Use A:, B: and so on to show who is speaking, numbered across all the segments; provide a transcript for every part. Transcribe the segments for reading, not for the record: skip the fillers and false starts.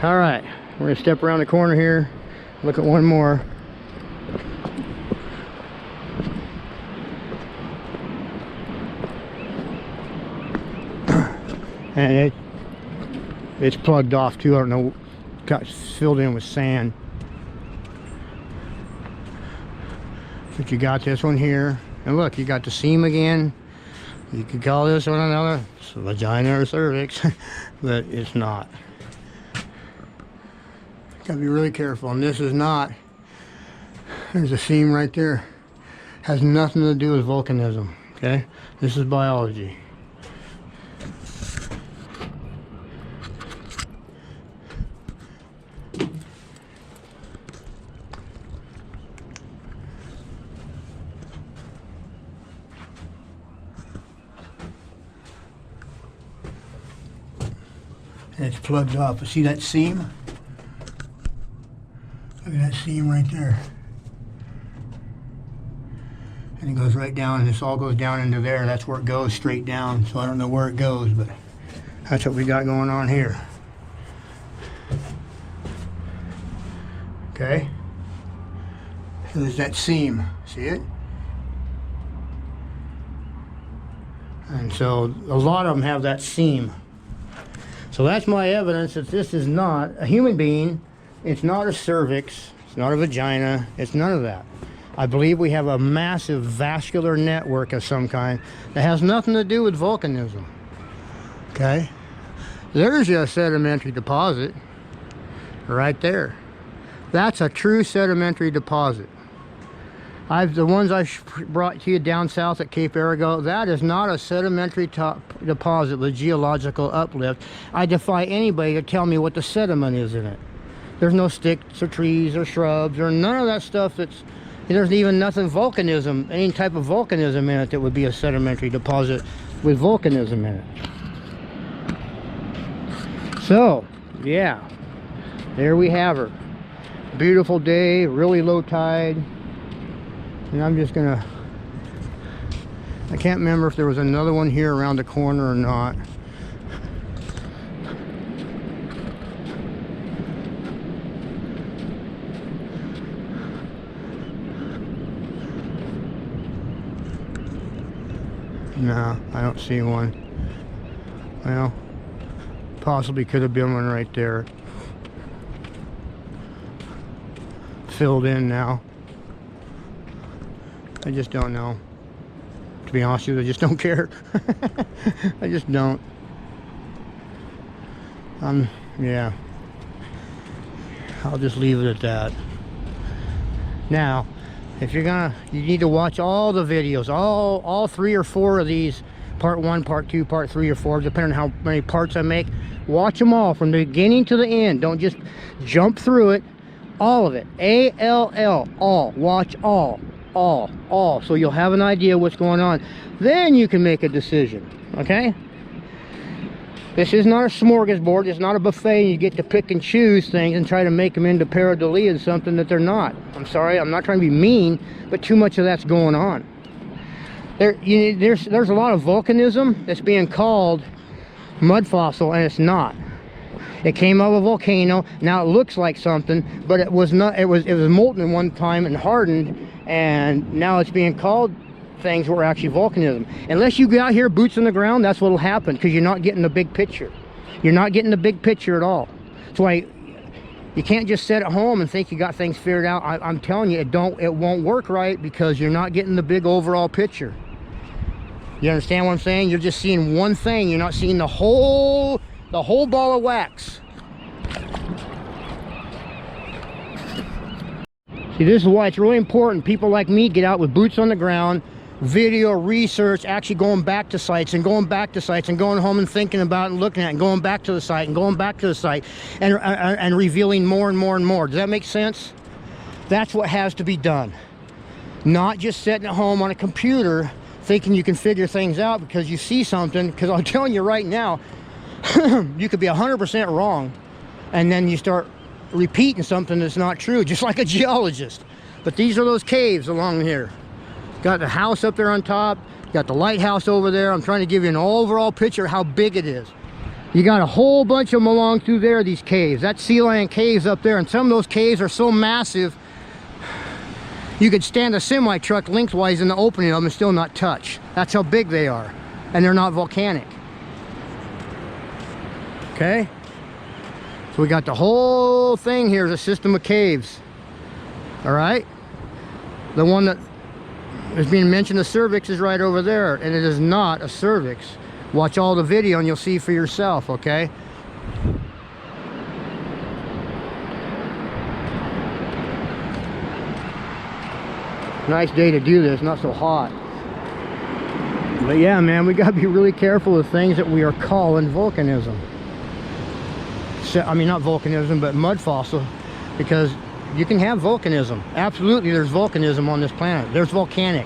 A: All right, we're gonna step around the corner here, look at one more. And it's plugged off too. I don't know, got filled in with sand. But you got this one here, and look, you got the seam again. You could call this one another vagina or cervix, but it's not. Gotta be really careful, and this is not. There's a seam right there. Has nothing to do with volcanism. Okay, this is biology. And it's plugged off. See that seam? Look at that seam right there. And it goes right down, and this all goes down into there. That's where it goes, straight down. So I don't know where it goes, but that's what we got going on here. Okay? So there's that seam. See it? And so a lot of them have that seam. So that's my evidence that this is not a human being. It's not a cervix. It's not a vagina. It's none of that. I believe we have a massive vascular network of some kind that has nothing to do with volcanism. Okay? There's a sedimentary deposit right there. That's a true sedimentary deposit. The ones I brought to you down south at Cape Arago, that is not a sedimentary deposit with geological uplift. I defy anybody to tell me what the sediment is in it. There's no sticks or trees or shrubs or none of that stuff. There's even nothing volcanism, any type of volcanism in it that would be a sedimentary deposit with volcanism in it. So, yeah, there we have her. Beautiful day, really low tide. And I'm just gonna, I can't remember if there was another one here around the corner or not. No, I don't see one. Well, possibly could have been one right there. Filled in now. I just don't know. To be honest with you, I just don't care. I just don't. Yeah. I'll just leave it at that. Now, if you're gonna, you need to watch all the videos, all 3 or 4 of these, part 1, part 2, part 3 or 4, depending on how many parts I make. Watch them all from the beginning to the end. Don't just jump through it. All of it. A-L-L, all. Watch all. All, so you'll have an idea what's going on. Then you can make a decision. Okay? This is not a smorgasbord. It's not a buffet and you get to pick and choose things and try to make them into pareidolia and something that they're not. I'm sorry, I'm not trying to be mean, but too much of that's going on. There's a lot of volcanism that's being called mud fossil, and it's not. It came out of a volcano. Now it looks like something, but it was not. It was molten one time and hardened, and now it's being called things were actually volcanism. Unless you get out here boots on the ground, that's what'll happen, because you're not getting the big picture. You're not getting the big picture at all. That's why you can't just sit at home and think you got things figured out. I'm telling you, it won't work right, because you're not getting the big overall picture. You understand what I'm saying? You're just seeing one thing. You're not seeing the whole ball of wax. See, this is why it's really important people like me get out with boots on the ground, video research, actually going back to sites and going back to sites and going home and thinking about it and looking at it and going back to the site and going back to the site and revealing more and more and more. Does that make sense? That's what has to be done. Not just sitting at home on a computer thinking you can figure things out because you see something, because I'm telling you right now, you could be 100% wrong, and then you start repeating something that's not true, just like a geologist. But these are those caves along here. Got the house up there on top, got the lighthouse over there. I'm trying to give you an overall picture of how big it is. You got a whole bunch of them along through there, these caves. That's sea land caves up there, and some of those caves are so massive you could stand a semi truck lengthwise in the opening of them and still not touch. That's how big they are, and they're not volcanic. Okay, so we got the whole thing here is a system of caves. All right, the one that is being mentioned, the cervix, is right over there, and it is not a cervix. Watch all the video and you'll see for yourself, okay? Nice day to do this, not so hot. But yeah, man, we gotta be really careful with things that we are calling volcanism. So, I mean, not volcanism, but mud fossil, because you can have volcanism. Absolutely, there's volcanism on this planet. There's volcanic.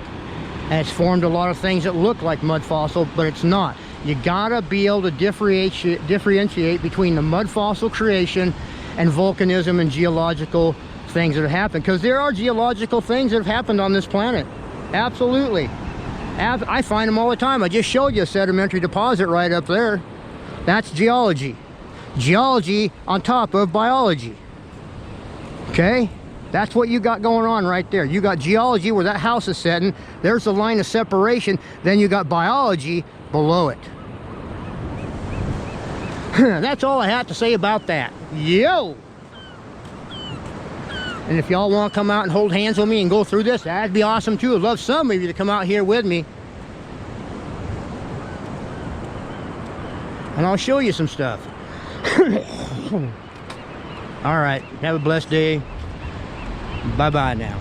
A: And it's formed a lot of things that look like mud fossil, but it's not. You gotta be able to differentiate between the mud fossil creation and volcanism and geological things that have happened, because there are geological things that have happened on this planet. Absolutely. I find them all the time. I just showed you a sedimentary deposit right up there. That's geology. Geology on top of biology. Okay? That's what you got going on right there. You got geology where that house is setting. There's the line of separation. Then you got biology below it. That's all I have to say about that. Yo! And if y'all want to come out and hold hands with me and go through this, that'd be awesome too. I'd love some of you to come out here with me. And I'll show you some stuff. All right, have a blessed day. Bye-bye now.